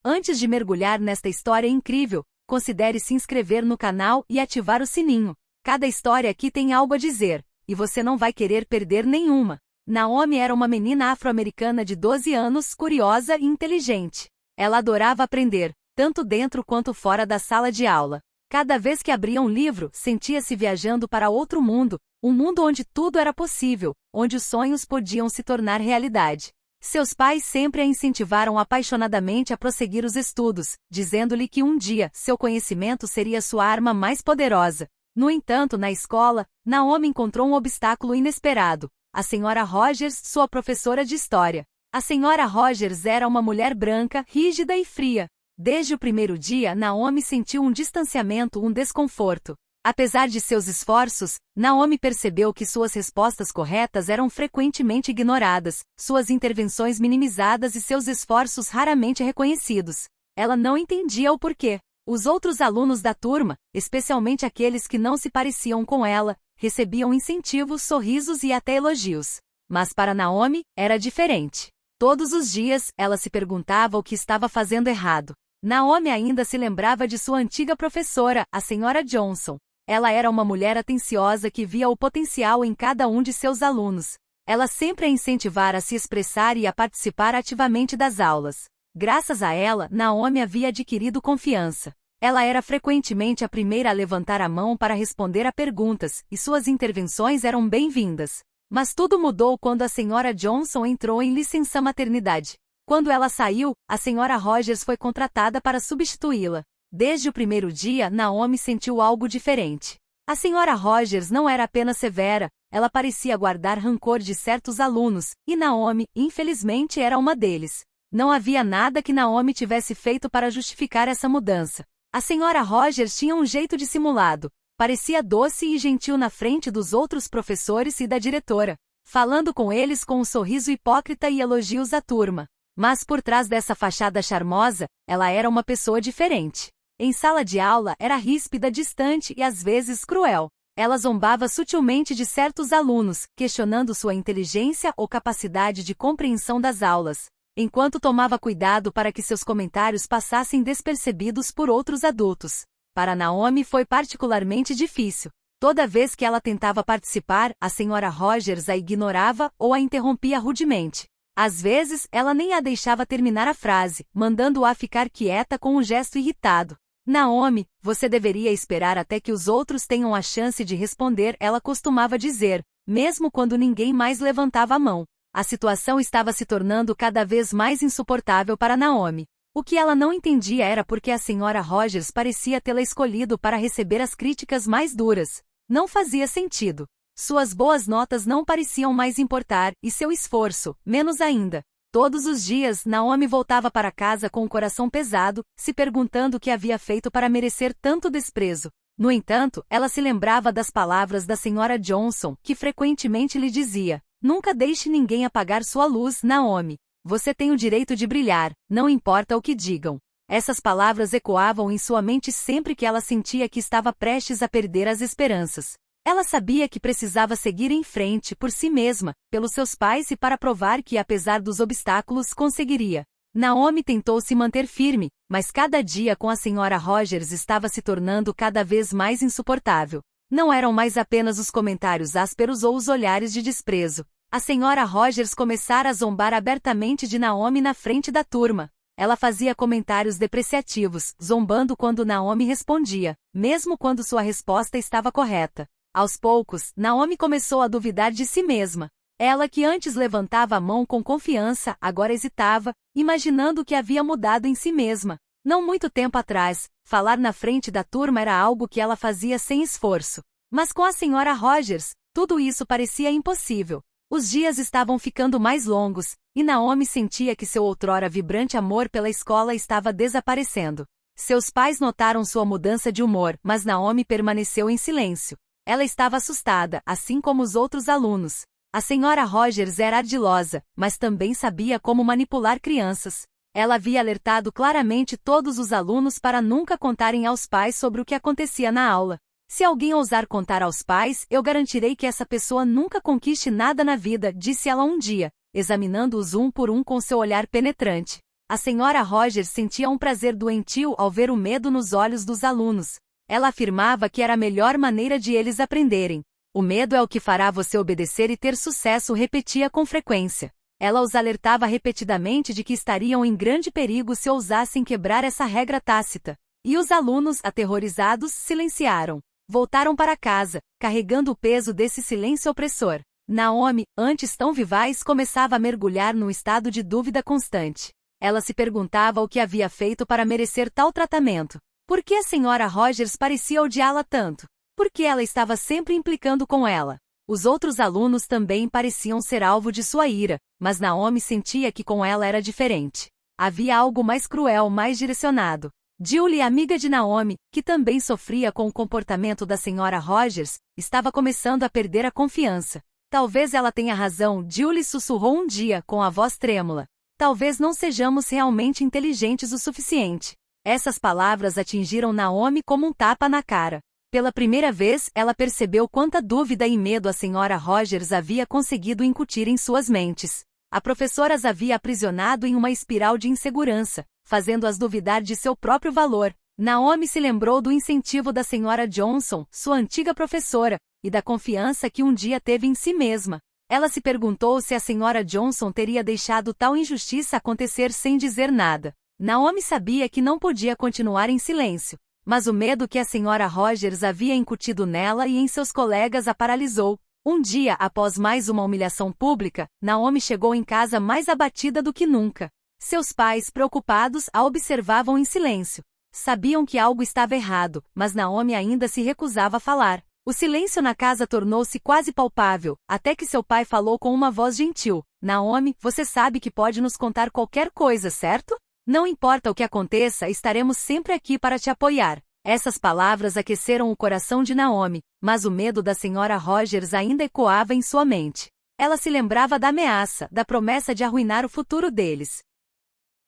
Antes de mergulhar nesta história incrível, considere se inscrever no canal e ativar o sininho. Cada história aqui tem algo a dizer, e você não vai querer perder nenhuma. Naomi era uma menina afro-americana de 12 anos, curiosa e inteligente. Ela adorava aprender, tanto dentro quanto fora da sala de aula. Cada vez que abria um livro, sentia-se viajando para outro mundo, um mundo onde tudo era possível, onde os sonhos podiam se tornar realidade. Seus pais sempre a incentivaram apaixonadamente a prosseguir os estudos, dizendo-lhe que um dia seu conhecimento seria sua arma mais poderosa. No entanto, na escola, Naomi encontrou um obstáculo inesperado: a Sra. Rogers, sua professora de história. A Sra. Rogers era uma mulher branca, rígida e fria. Desde o primeiro dia, Naomi sentiu um distanciamento, um desconforto. Apesar de seus esforços, Naomi percebeu que suas respostas corretas eram frequentemente ignoradas, suas intervenções minimizadas e seus esforços raramente reconhecidos. Ela não entendia o porquê. Os outros alunos da turma, especialmente aqueles que não se pareciam com ela, recebiam incentivos, sorrisos e até elogios. Mas para Naomi, era diferente. Todos os dias, ela se perguntava o que estava fazendo errado. Naomi ainda se lembrava de sua antiga professora, a Sra. Johnson. Ela era uma mulher atenciosa que via o potencial em cada um de seus alunos. Ela sempre a incentivara a se expressar e a participar ativamente das aulas. Graças a ela, Naomi havia adquirido confiança. Ela era frequentemente a primeira a levantar a mão para responder a perguntas, e suas intervenções eram bem-vindas. Mas tudo mudou quando a Sra. Johnson entrou em licença maternidade. Quando ela saiu, a Sra. Rogers foi contratada para substituí-la. Desde o primeiro dia, Naomi sentiu algo diferente. A Sra. Rogers não era apenas severa, ela parecia guardar rancor de certos alunos, e Naomi, infelizmente, era uma deles. Não havia nada que Naomi tivesse feito para justificar essa mudança. A Sra. Rogers tinha um jeito dissimulado, parecia doce e gentil na frente dos outros professores e da diretora, falando com eles com um sorriso hipócrita e elogios à turma. Mas por trás dessa fachada charmosa, ela era uma pessoa diferente. Em sala de aula, era ríspida, distante e às vezes cruel. Ela zombava sutilmente de certos alunos, questionando sua inteligência ou capacidade de compreensão das aulas, enquanto tomava cuidado para que seus comentários passassem despercebidos por outros adultos. Para Naomi foi particularmente difícil. Toda vez que ela tentava participar, a Sra. Rogers a ignorava ou a interrompia rudemente. Às vezes, ela nem a deixava terminar a frase, mandando-a ficar quieta com um gesto irritado. Naomi, você deveria esperar até que os outros tenham a chance de responder, ela costumava dizer, mesmo quando ninguém mais levantava a mão. A situação estava se tornando cada vez mais insuportável para Naomi. O que ela não entendia era porque a Sra. Rogers parecia tê-la escolhido para receber as críticas mais duras. Não fazia sentido. Suas boas notas não pareciam mais importar, e seu esforço, menos ainda. Todos os dias, Naomi voltava para casa com o coração pesado, se perguntando o que havia feito para merecer tanto desprezo. No entanto, ela se lembrava das palavras da Sra. Johnson, que frequentemente lhe dizia: nunca deixe ninguém apagar sua luz, Naomi. Você tem o direito de brilhar, não importa o que digam. Essas palavras ecoavam em sua mente sempre que ela sentia que estava prestes a perder as esperanças. Ela sabia que precisava seguir em frente por si mesma, pelos seus pais e para provar que, apesar dos obstáculos, conseguiria. Naomi tentou se manter firme, mas cada dia com a Sra. Rogers estava se tornando cada vez mais insuportável. Não eram mais apenas os comentários ásperos ou os olhares de desprezo. A Sra. Rogers começara a zombar abertamente de Naomi na frente da turma. Ela fazia comentários depreciativos, zombando quando Naomi respondia, mesmo quando sua resposta estava correta. Aos poucos, Naomi começou a duvidar de si mesma. Ela que antes levantava a mão com confiança, agora hesitava, imaginando o que havia mudado em si mesma. Não muito tempo atrás, falar na frente da turma era algo que ela fazia sem esforço. Mas com a Sra. Rogers, tudo isso parecia impossível. Os dias estavam ficando mais longos, e Naomi sentia que seu outrora vibrante amor pela escola estava desaparecendo. Seus pais notaram sua mudança de humor, mas Naomi permaneceu em silêncio. Ela estava assustada, assim como os outros alunos. A Sra. Rogers era ardilosa, mas também sabia como manipular crianças. Ela havia alertado claramente todos os alunos para nunca contarem aos pais sobre o que acontecia na aula. Se alguém ousar contar aos pais, eu garantirei que essa pessoa nunca conquiste nada na vida, disse ela um dia, examinando-os um por um com seu olhar penetrante. A senhora Rogers sentia um prazer doentio ao ver o medo nos olhos dos alunos. Ela afirmava que era a melhor maneira de eles aprenderem. O medo é o que fará você obedecer e ter sucesso, repetia com frequência. Ela os alertava repetidamente de que estariam em grande perigo se ousassem quebrar essa regra tácita. E os alunos, aterrorizados, silenciaram. Voltaram para casa, carregando o peso desse silêncio opressor. Naomi, antes tão vivaz, começava a mergulhar num estado de dúvida constante. Ela se perguntava o que havia feito para merecer tal tratamento. Por que a senhora Rogers parecia odiá-la tanto? Por que ela estava sempre implicando com ela? Os outros alunos também pareciam ser alvo de sua ira, mas Naomi sentia que com ela era diferente. Havia algo mais cruel, mais direcionado. Julie, amiga de Naomi, que também sofria com o comportamento da senhora Rogers, estava começando a perder a confiança. Talvez ela tenha razão, Julie sussurrou um dia com a voz trêmula. Talvez não sejamos realmente inteligentes o suficiente. Essas palavras atingiram Naomi como um tapa na cara. Pela primeira vez, ela percebeu quanta dúvida e medo a senhora Rogers havia conseguido incutir em suas mentes. A professora as havia aprisionado em uma espiral de insegurança, fazendo-as duvidar de seu próprio valor. Naomi se lembrou do incentivo da senhora Johnson, sua antiga professora, e da confiança que um dia teve em si mesma. Ela se perguntou se a senhora Johnson teria deixado tal injustiça acontecer sem dizer nada. Naomi sabia que não podia continuar em silêncio, mas o medo que a senhora Rogers havia incutido nela e em seus colegas a paralisou. Um dia, após mais uma humilhação pública, Naomi chegou em casa mais abatida do que nunca. Seus pais, preocupados, a observavam em silêncio. Sabiam que algo estava errado, mas Naomi ainda se recusava a falar. O silêncio na casa tornou-se quase palpável, até que seu pai falou com uma voz gentil. Naomi, você sabe que pode nos contar qualquer coisa, certo? Não importa o que aconteça, estaremos sempre aqui para te apoiar. Essas palavras aqueceram o coração de Naomi, mas o medo da senhora Rogers ainda ecoava em sua mente. Ela se lembrava da ameaça, da promessa de arruinar o futuro deles.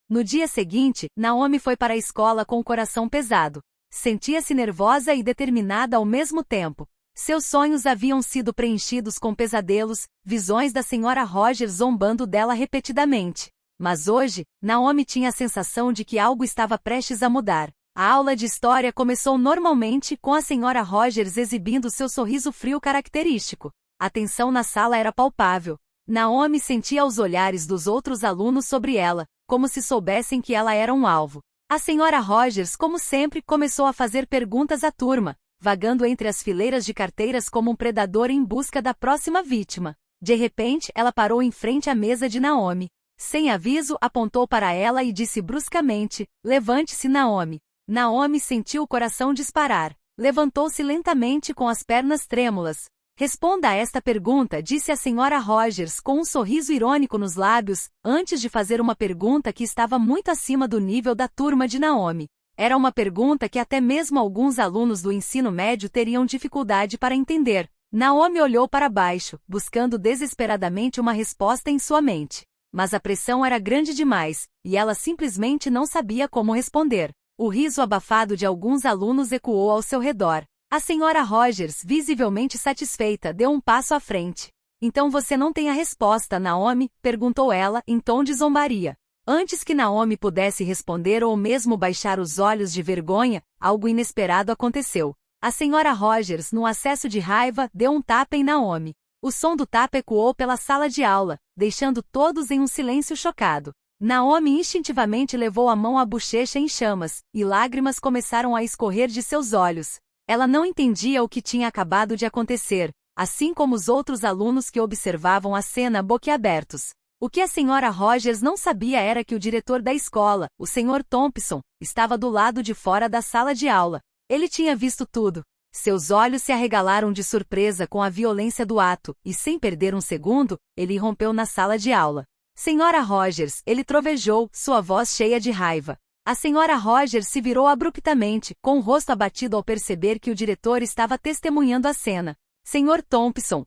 No dia seguinte, Naomi foi para a escola com o coração pesado. Sentia-se nervosa e determinada ao mesmo tempo. Seus sonhos haviam sido preenchidos com pesadelos, visões da senhora Rogers zombando dela repetidamente. Mas hoje, Naomi tinha a sensação de que algo estava prestes a mudar. A aula de história começou normalmente, com a senhora Rogers exibindo seu sorriso frio característico. A tensão na sala era palpável. Naomi sentia os olhares dos outros alunos sobre ela, como se soubessem que ela era um alvo. A senhora Rogers, como sempre, começou a fazer perguntas à turma, vagando entre as fileiras de carteiras como um predador em busca da próxima vítima. De repente, ela parou em frente à mesa de Naomi. Sem aviso, apontou para ela e disse bruscamente: "Levante-se, Naomi." Naomi sentiu o coração disparar. Levantou-se lentamente com as pernas trêmulas. "Responda a esta pergunta", disse a senhora Rogers com um sorriso irônico nos lábios, antes de fazer uma pergunta que estava muito acima do nível da turma de Naomi. Era uma pergunta que até mesmo alguns alunos do ensino médio teriam dificuldade para entender. Naomi olhou para baixo, buscando desesperadamente uma resposta em sua mente. Mas a pressão era grande demais, e ela simplesmente não sabia como responder. O riso abafado de alguns alunos ecoou ao seu redor. A senhora Rogers, visivelmente satisfeita, deu um passo à frente. "Então você não tem a resposta, Naomi?", perguntou ela, em tom de zombaria. Antes que Naomi pudesse responder ou mesmo baixar os olhos de vergonha, algo inesperado aconteceu. A senhora Rogers, num acesso de raiva, deu um tapa em Naomi. O som do tapa ecoou pela sala de aula, deixando todos em um silêncio chocado. Naomi instintivamente levou a mão à bochecha em chamas, e lágrimas começaram a escorrer de seus olhos. Ela não entendia o que tinha acabado de acontecer, assim como os outros alunos que observavam a cena boquiabertos. O que a senhora Rogers não sabia era que o diretor da escola, o Sr. Thompson, estava do lado de fora da sala de aula. Ele tinha visto tudo. Seus olhos se arregalaram de surpresa com a violência do ato, e sem perder um segundo, ele irrompeu na sala de aula. "Senhora Rogers", ele trovejou, sua voz cheia de raiva. A senhora Rogers se virou abruptamente, com o rosto abatido ao perceber que o diretor estava testemunhando a cena. "Sr. Thompson,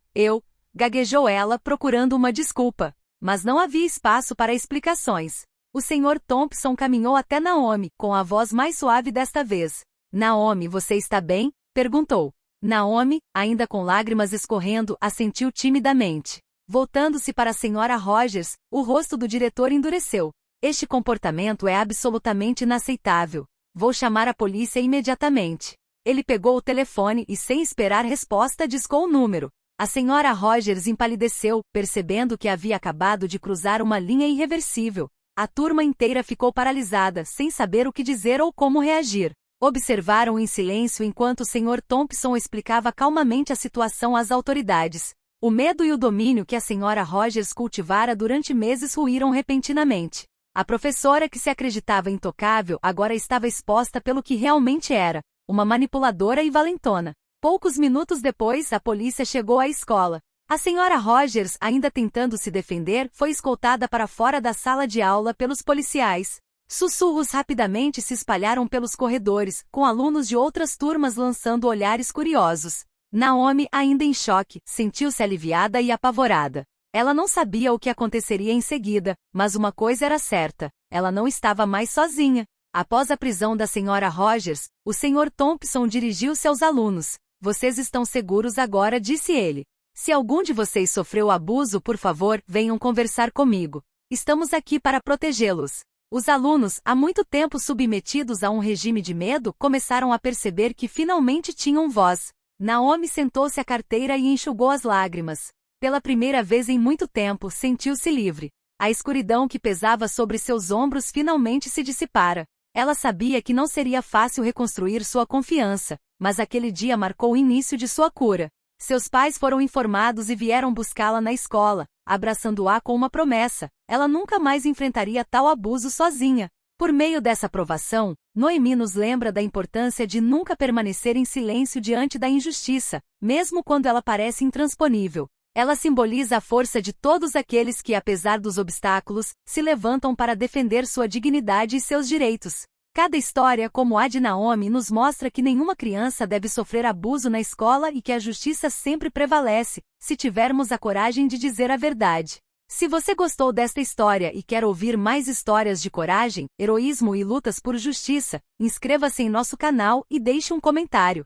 gaguejou ela, procurando uma desculpa. Mas não havia espaço para explicações. O Sr. Thompson caminhou até Naomi, com a voz mais suave desta vez. "Naomi, você está bem?", perguntou. Naomi, ainda com lágrimas escorrendo, assentiu timidamente. Voltando-se para a senhora Rogers, o rosto do diretor endureceu. Este comportamento é absolutamente inaceitável. Vou chamar a polícia imediatamente. Ele pegou o telefone e, sem esperar resposta, discou o número. A senhora Rogers empalideceu, percebendo que havia acabado de cruzar uma linha irreversível. A turma inteira ficou paralisada, sem saber o que dizer ou como reagir. Observaram em silêncio enquanto o Sr. Thompson explicava calmamente a situação às autoridades. O medo e o domínio que a senhora Rogers cultivara durante meses ruíram repentinamente. A professora, que se acreditava intocável, agora estava exposta pelo que realmente era, uma manipuladora e valentona. Poucos minutos depois, a polícia chegou à escola. A senhora Rogers, ainda tentando se defender, foi escoltada para fora da sala de aula pelos policiais. Sussurros rapidamente se espalharam pelos corredores, com alunos de outras turmas lançando olhares curiosos. Naomi, ainda em choque, sentiu-se aliviada e apavorada. Ela não sabia o que aconteceria em seguida, mas uma coisa era certa: ela não estava mais sozinha. Após a prisão da senhora Rogers, o Sr. Thompson dirigiu-se aos alunos. Vocês estão seguros agora, disse ele. Se algum de vocês sofreu abuso, por favor, venham conversar comigo. Estamos aqui para protegê-los. Os alunos, há muito tempo submetidos a um regime de medo, começaram a perceber que finalmente tinham voz. Naomi sentou-se à carteira e enxugou as lágrimas. Pela primeira vez em muito tempo, sentiu-se livre. A escuridão que pesava sobre seus ombros finalmente se dissipara. Ela sabia que não seria fácil reconstruir sua confiança, mas aquele dia marcou o início de sua cura. Seus pais foram informados e vieram buscá-la na escola, abraçando-a com uma promessa: ela nunca mais enfrentaria tal abuso sozinha. Por meio dessa provação, Noemi nos lembra da importância de nunca permanecer em silêncio diante da injustiça, mesmo quando ela parece intransponível. Ela simboliza a força de todos aqueles que, apesar dos obstáculos, se levantam para defender sua dignidade e seus direitos. Cada história, como a de Naomi, nos mostra que nenhuma criança deve sofrer abuso na escola e que a justiça sempre prevalece, se tivermos a coragem de dizer a verdade. Se você gostou desta história e quer ouvir mais histórias de coragem, heroísmo e lutas por justiça, inscreva-se em nosso canal e deixe um comentário.